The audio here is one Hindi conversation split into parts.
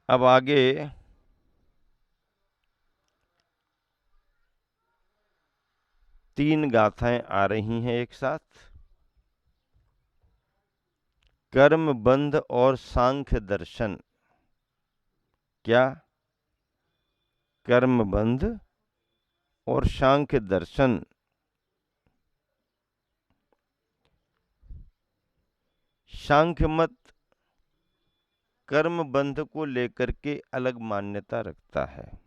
अब आगे 3 गाथाएं आ रही हैं एक साथ। कर्म बंध और सांख्य दर्शन। क्या? कर्म बंध और सांख्य दर्शन। सांख्य मत कर्म बंध को लेकर के अलग मान्यता रखता है।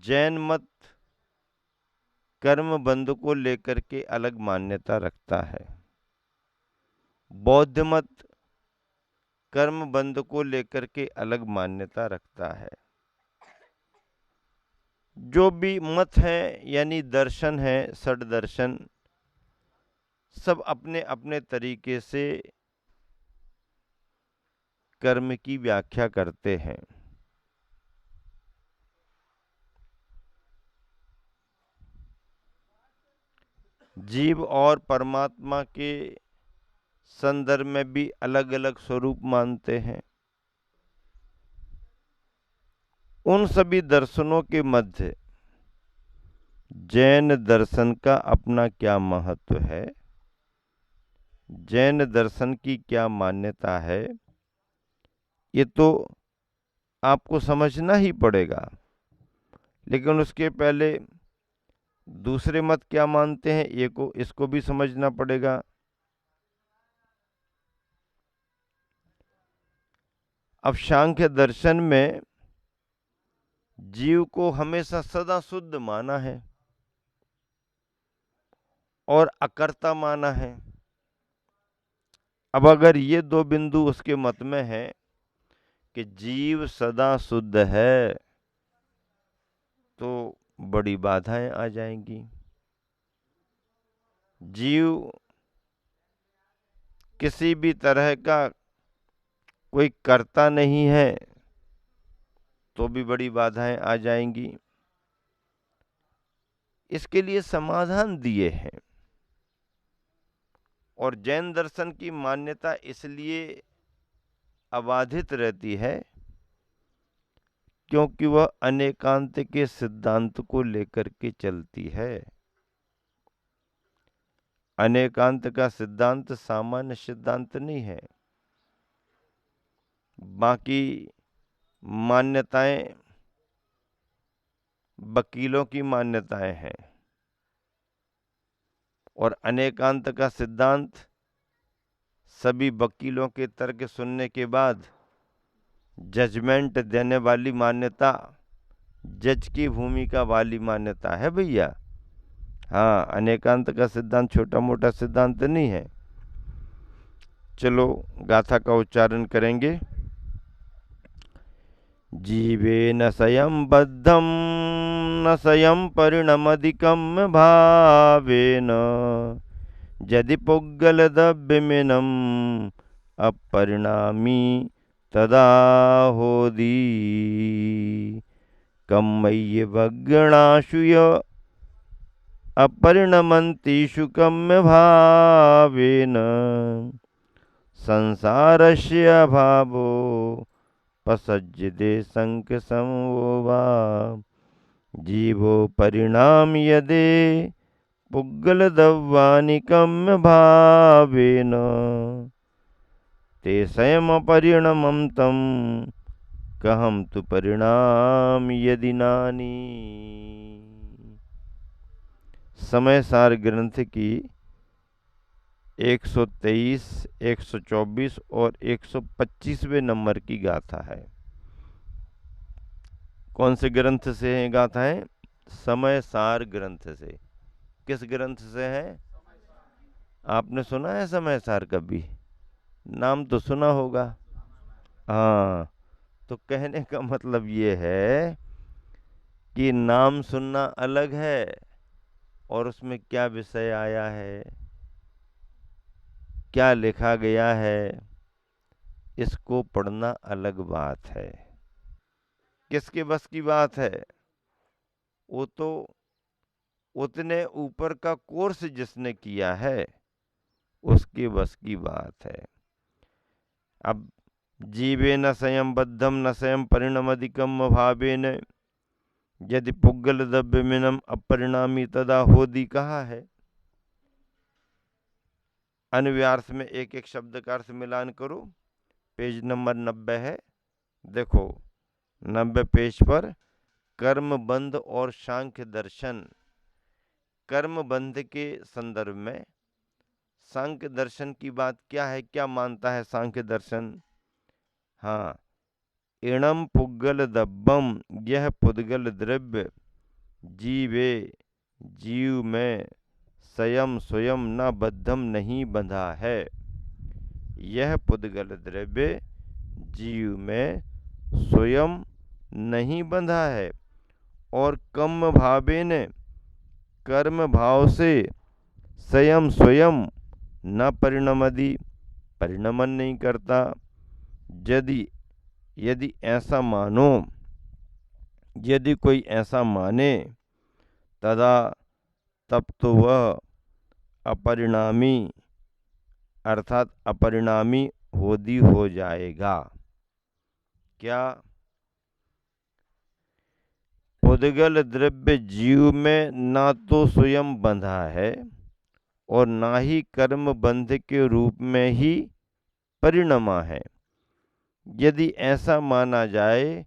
जैन मत कर्म बंध को लेकर के अलग मान्यता रखता है। बौद्ध मत कर्म बंध को लेकर के अलग मान्यता रखता है। जो भी मत है यानी दर्शन है, षड दर्शन, सब अपने अपने तरीके से कर्म की व्याख्या करते हैं। जीव और परमात्मा के संदर्भ में भी अलग अलग स्वरूप मानते हैं। उन सभी दर्शनों के मध्य जैन दर्शन का अपना क्या महत्व है, जैन दर्शन की क्या मान्यता है, ये तो आपको समझना ही पड़ेगा। लेकिन उसके पहले दूसरे मत क्या मानते हैं ये को इसको भी समझना पड़ेगा। अब सांख्य दर्शन में जीव को हमेशा सदा शुद्ध माना है और अकर्ता माना है। अब अगर ये दो बिंदु उसके मत में है कि जीव सदा शुद्ध है, तो बड़ी बाधाएं आ जाएंगी। जीव किसी भी तरह का कोई कर्ता नहीं है, तो भी बड़ी बाधाएं आ जाएंगी। इसके लिए समाधान दिए हैं। और जैन दर्शन की मान्यता इसलिए अबाधित रहती है क्योंकि वह अनेकांत के सिद्धांत को लेकर के चलती है। अनेकांत का सिद्धांत सामान्य सिद्धांत नहीं है। बाकी मान्यताएं वकीलों की मान्यताएं हैं और अनेकांत का सिद्धांत सभी वकीलों के तर्क सुनने के बाद जजमेंट देने वाली मान्यता, जज की भूमिका वाली मान्यता है भैया। हाँ, अनेकांत का सिद्धांत छोटा मोटा सिद्धांत नहीं है। चलो गाथा का उच्चारण करेंगे। जीवेन स्वयं बद्धं न स्वयं परिणमधिकं भावेन यदि पुग्गलद्रव्यमिनम् अपरिणामी तदा होदी कम्मय्यवगणाशु य अपरिणमन्तिषु कम्यभावेन संसारस्य भावो पसज्यते संख्यसमोवा जीवो परिणाम यदे पुग्गलद्रव्यानि कम्यभावेन ते स्वयमपरिणमं तं कहं तु परिणाम यदि नानी। समय सार ग्रंथ की 123, 124 और 125वें नंबर की गाथा है। कौन से ग्रंथ से है गाथा है? समय सार ग्रंथ से। किस ग्रंथ से है? आपने सुना है समय सार कभी? नाम तो सुना होगा। हाँ, तो कहने का मतलब ये है कि नाम सुनना अलग है और उसमें क्या विषय आया है, क्या लिखा गया है, इसको पढ़ना अलग बात है। किसके बस की बात है? वो तो उतने ऊपर का कोर्स जिसने किया है उसके बस की बात है। अब जीवेन स्वयं बद्धम न स्वयं परिणमधिकम भावेन यदि पुग्गल द्रव्यमिनम अपरिणामी तदा होदी कहा है। अनुव्यार्थ में एक एक शब्द का अर्थ मिलान करो। पेज नंबर 90 है। देखो 90 पेज पर कर्म बंध और सांख्य दर्शन। कर्म बंध के संदर्भ में सांख्य दर्शन की बात क्या है, क्या मानता है सांख्य दर्शन। हाँ, इणम पुद्गल दब्बम, यह पुद्गल द्रव्य जीवे जीव में स्वयं स्वयं न बद्धम नहीं बंधा है। यह पुद्गल द्रव्य जीव में स्वयं नहीं बंधा है और कम भावेन कर्म भाव से स्वयं स्वयं न परिणमदि, परिणमन नहीं करता। यदि यदि ऐसा मानो, यदि कोई ऐसा माने, तदा तब तो वह अपरिणामी अर्थात अपरिणामी होदी हो जाएगा। क्या? पुद्गल द्रव्य जीव में ना तो स्वयं बंधा है और ना ही कर्म बंध के रूप में ही परिणमा है। यदि ऐसा माना जाए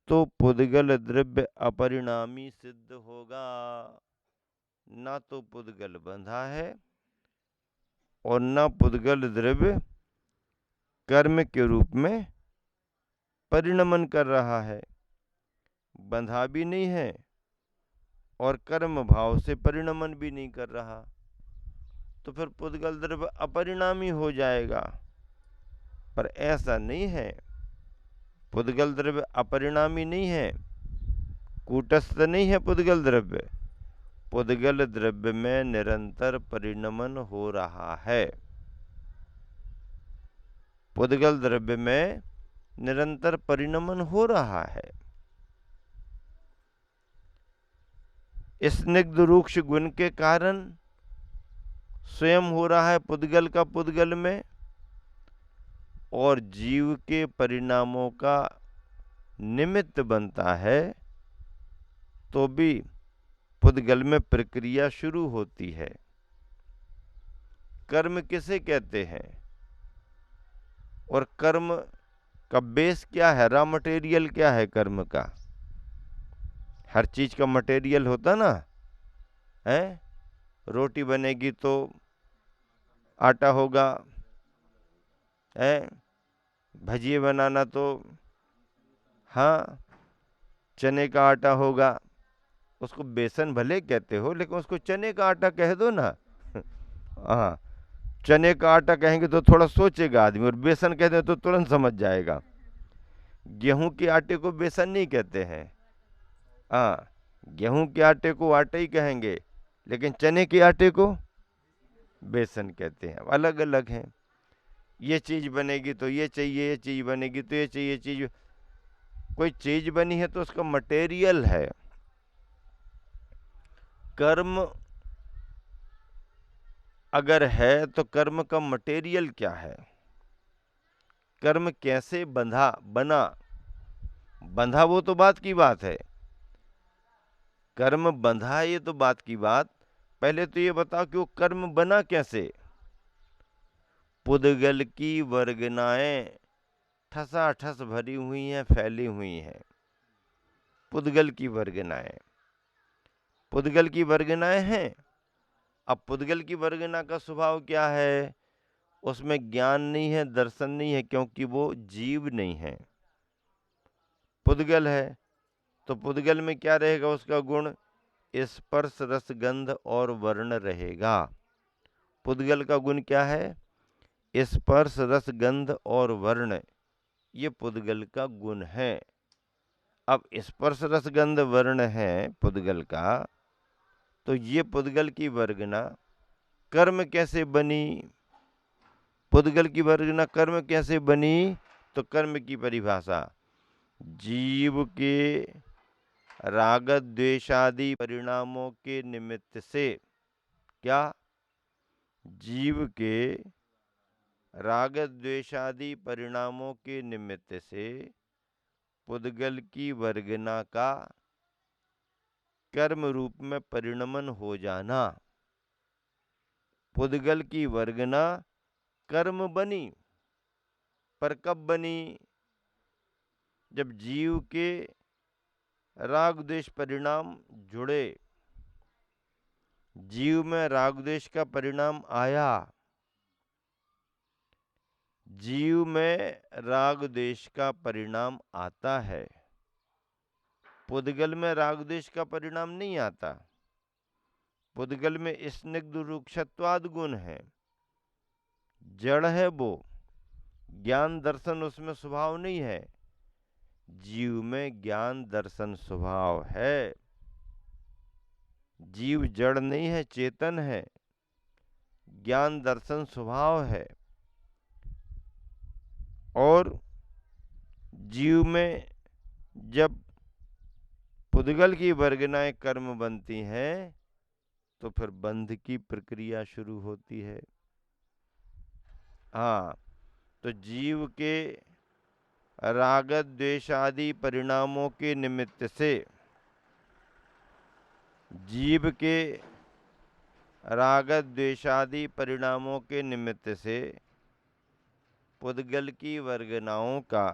तो पुद्गल द्रव्य अपरिणामी सिद्ध होगा। ना तो पुद्गल बंधा है और न पुद्गल द्रव्य कर्म के रूप में परिणमन कर रहा है। बंधा भी नहीं है और कर्म भाव से परिणमन भी नहीं कर रहा, तो फिर पुद्गल द्रव्य अपरिणामी हो जाएगा। पर ऐसा नहीं है, पुद्गल द्रव्य अपरिणामी नहीं है, कूटस्थ नहीं है पुद्गल द्रव्य। पुद्गल द्रव्य में निरंतर परिणमन हो रहा है। पुद्गल द्रव्य में निरंतर परिणमन हो रहा है। स्निग्ध रूक्ष गुण के कारण स्वयं हो रहा है पुद्गल का पुद्गल में, और जीव के परिणामों का निमित्त बनता है, तो भी पुद्गल में प्रक्रिया शुरू होती है। कर्म किसे कहते हैं और कर्म का बेस क्या है, रॉ मटेरियल क्या है कर्म का। हर चीज का मटेरियल होता ना है। रोटी बनेगी तो आटा होगा, है भजिए बनाना तो हाँ चने का आटा होगा। उसको बेसन भले कहते हो लेकिन उसको चने का आटा कह दो ना। हाँ, चने का आटा कहेंगे तो थोड़ा सोचेगा आदमी, और बेसन कहते हैं तो तुरंत समझ जाएगा। गेहूं के आटे को बेसन नहीं कहते हैं। हाँ, गेहूं के आटे को आटा ही कहेंगे, लेकिन चने के आटे को बेसन कहते हैं। अलग अलग हैं। ये चीज बनेगी तो ये चाहिए, ये चीज बनेगी तो ये चाहिए। चीज कोई चीज बनी है तो उसका मटेरियल है। कर्म अगर है तो कर्म का मटेरियल क्या है, कर्म कैसे बंधा बना। बंधा वो तो बात की बात है, कर्म बंधा ये तो बात की बात। पहले तो ये बताओ कि वो कर्म बना कैसे। पुद्गल की वर्गनाएं ठसाठस भरी हुई हैं, फैली हुई हैं। पुद्गल की वर्गनाएं, पुद्गल की वर्गनाएं हैं। अब पुद्गल की वर्गना का स्वभाव क्या है, उसमें ज्ञान नहीं है, दर्शन नहीं है, क्योंकि वो जीव नहीं है, पुद्गल है। तो पुद्गल में क्या रहेगा, उसका गुण स्पर्श रस गंध और वर्ण रहेगा। पुद्गल का गुण क्या है, स्पर्श रस गंध और वर्ण, ये पुद्गल का गुण है। अब स्पर्श रस गंध वर्ण है पुद्गल का, तो ये पुद्गल की वर्गना कर्म कैसे बनी। पुद्गल की वर्गना कर्म कैसे बनी, तो कर्म की परिभाषा जीव के राग द्वेषादि परिणामों के निमित्त से, क्या, जीव के राग द्वेषादि परिणामों के निमित्त से पुद्गल की वर्गना का कर्म रूप में परिणमन हो जाना। पुद्गल की वर्गना कर्म बनी, पर कब बनी? जब जीव के राग द्वेष परिणाम जुड़े, जीव में राग द्वेष का परिणाम आया, जीव में राग द्वेष का परिणाम आता है। पुद्गल में राग द्वेष का परिणाम नहीं आता। पुद्गल में स्निग्ध रुक्षत्वाद गुण है, जड़ है वो, ज्ञान दर्शन उसमें स्वभाव नहीं है। जीव में ज्ञान दर्शन स्वभाव है। जीव जड़ नहीं है, चेतन है, ज्ञान दर्शन स्वभाव है। और जीव में जब पुद्गल की वर्गनाएं कर्म बनती हैं तो फिर बंध की प्रक्रिया शुरू होती है। हाँ, तो जीव के राग द्वेषादि परिणामों के निमित्त से, जीव के राग द्वेषादि परिणामों के निमित्त से पुद्गल की वर्गनाओं का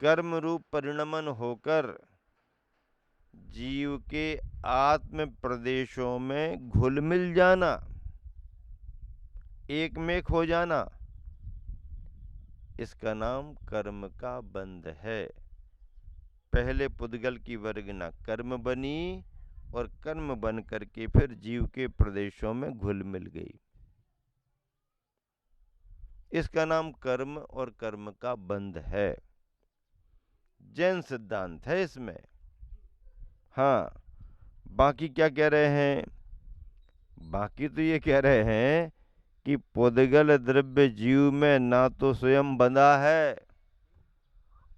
कर्म रूप परिणमन होकर जीव के आत्म प्रदेशों में घुल मिल जाना, एक मेक हो जाना, इसका नाम कर्म का बंध है। पहले पुद्गल की वर्गना कर्म बनी और कर्म बन करके फिर जीव के प्रदेशों में घुल मिल गई। इसका नाम कर्म और कर्म का बंध है। जैन सिद्धांत है इसमें। हाँ, बाकी क्या कह रहे हैं? बाकी तो ये कह रहे हैं कि पुद्गल द्रव्य जीव में ना तो स्वयं बंधा है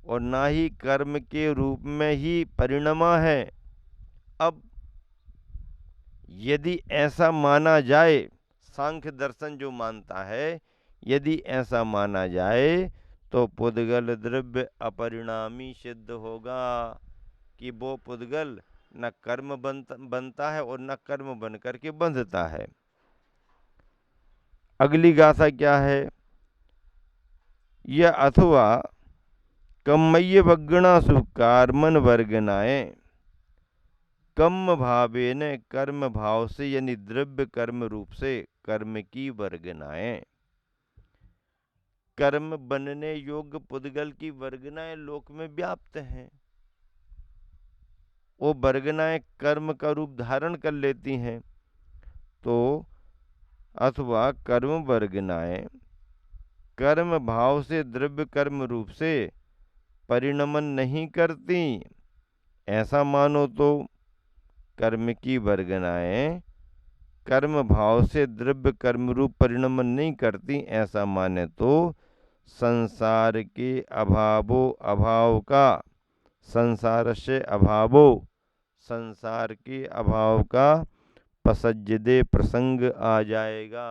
और ना ही कर्म के रूप में ही परिणमा है। अब यदि ऐसा माना जाए, सांख्य दर्शन जो मानता है, यदि ऐसा माना जाए तो पुद्गल द्रव्य अपरिणामी सिद्ध होगा कि वो पुद्गल न कर्म बनता है और न कर्म बन करके बंधता है। अगली गाथा क्या है? यह अथवा कम्मय्य वग्गणासु कार्मन वर्गनाए कम भावे न कर्म भाव से, यानी द्रव्य कर्म रूप से कर्म की वर्गनाएं। कर्म बनने योग्य पुद्गल की वर्गनाएं लोक में व्याप्त हैं। वो वर्गनाएं कर्म का रूप धारण कर लेती हैं। तो अथवा कर्म वर्गनाएं कर्म भाव से द्रव्य कर्म रूप से परिणमन नहीं करती, ऐसा मानो तो कर्म की वर्गनाएं कर्म भाव से द्रव्य कर्म रूप परिणमन नहीं करती, ऐसा माने तो संसार के अभावो अभाव का, संसार से अभावो, संसार के अभाव का पसज्जदे प्रसंग आ जाएगा।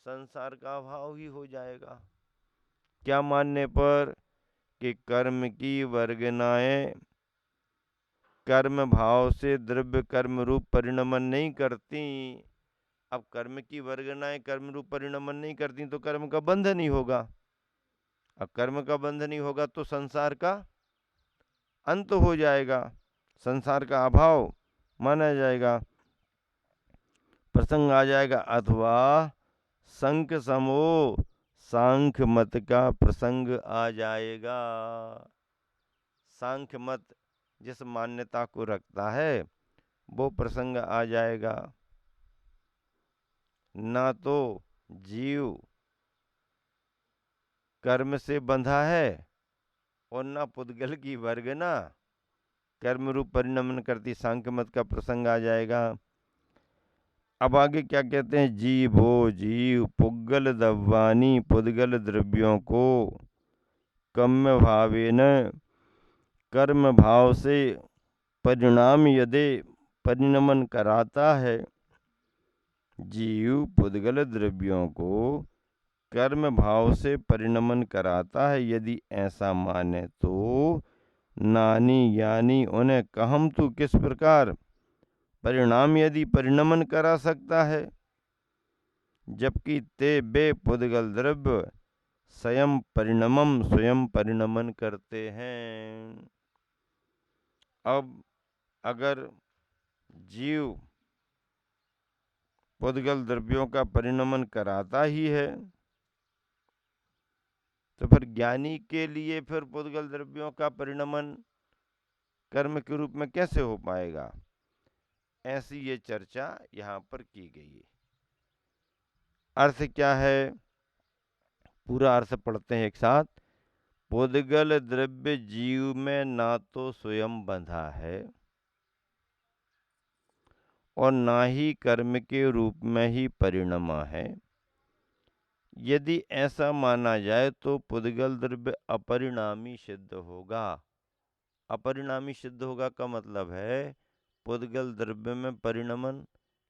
संसार का अभाव ही हो जाएगा। क्या मानने पर? कि कर्म की वर्गनाएं कर्म भाव से द्रव्य कर्म रूप परिणमन नहीं करती। अब कर्म की वर्गनाएं कर्म रूप परिणमन नहीं करती तो कर्म का बंध नहीं होगा। अब कर्म का बंध नहीं होगा तो संसार का अंत हो जाएगा, संसार का अभाव माना जाएगा, प्रसंग आ जाएगा। अथवा संख समो सांख्य मत का प्रसंग आ जाएगा। सांख्य मत जिस मान्यता को रखता है वो प्रसंग आ जाएगा। ना तो जीव कर्म से बंधा है और ना पुद्गल की वर्गना कर्म रूप परिणमन करती, सांख्य मत का प्रसंग आ जाएगा। अब आगे क्या कहते हैं? जीवो जीव पुद्गल दव्वानी पुद्गल द्रव्यों को कम्य भावेन कर्म भाव से परिणाम यदि परिणमन कराता है, जीव पुद्गल द्रव्यों को कर्म भाव से परिणमन कराता है। यदि ऐसा माने तो नानी यानी उन्हें कहम तू किस प्रकार परिणाम यदि परिणमन करा सकता है, जबकि ते बे पुद्गल द्रव्य स्वयं परिणमन करते हैं। अब अगर जीव पुद्गल द्रव्यों का परिणमन कराता ही है, तो फिर ज्ञानी के लिए फिर पुद्गल द्रव्यों का परिणमन कर्म के रूप में कैसे हो पाएगा? ऐसी ये चर्चा यहाँ पर की गई है। अर्थ क्या है? पूरा अर्थ पढ़ते हैं एक साथ। पुद्गल द्रव्य जीव में ना तो स्वयं बंधा है और ना ही कर्म के रूप में ही परिणमा है। यदि ऐसा माना जाए तो पुद्गल द्रव्य अपरिणामी सिद्ध होगा। अपरिणामी सिद्ध होगा का मतलब है पुद्गल द्रव्य में परिणमन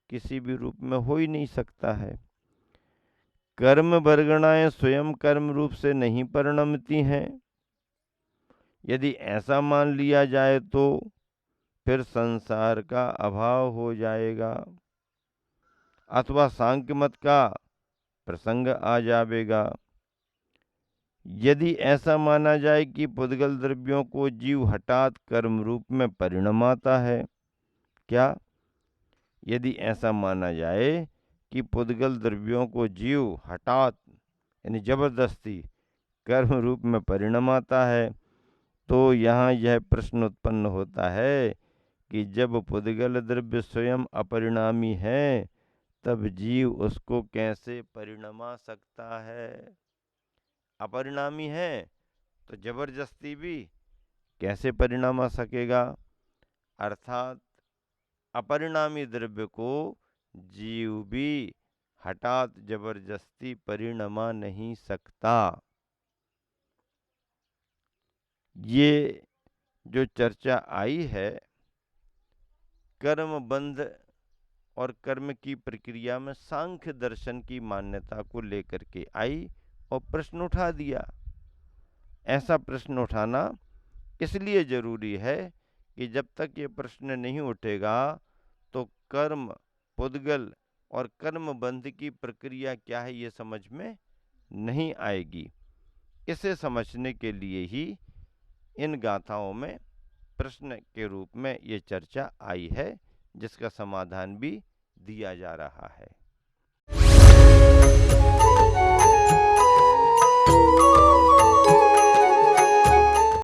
किसी भी रूप में हो ही नहीं सकता है। कर्म वर्गणाएं स्वयं कर्म रूप से नहीं परिणमती हैं। यदि ऐसा मान लिया जाए तो फिर संसार का अभाव हो जाएगा अथवा सांख्य मत का प्रसंग आ जाएगा। यदि ऐसा माना जाए कि पुद्गल द्रव्यों को जीव हठात कर्म रूप में परिणमाता है, क्या? यदि ऐसा माना जाए कि पुद्गल द्रव्यों को जीव हठात यानी जबरदस्ती कर्म रूप में परिणमाता है, तो यहाँ यह प्रश्न उत्पन्न होता है कि जब पुद्गल द्रव्य स्वयं अपरिणामी है, तब जीव उसको कैसे परिणमा सकता है? अपरिणामी है तो जबरदस्ती भी कैसे परिणमा सकेगा? अर्थात अपरिणामी द्रव्य को जीव भी हठात जबरदस्ती परिणमा नहीं सकता। ये जो चर्चा आई है कर्म बंध और कर्म की प्रक्रिया में सांख्य दर्शन की मान्यता को लेकर के आई और प्रश्न उठा दिया। ऐसा प्रश्न उठाना इसलिए जरूरी है कि जब तक ये प्रश्न नहीं उठेगा तो कर्म, पुद्गल और कर्म बंध की प्रक्रिया क्या है ये समझ में नहीं आएगी। इसे समझने के लिए ही इन गाथाओं में प्रश्न के रूप में ये चर्चा आई है, जिसका समाधान भी दिया जा रहा है।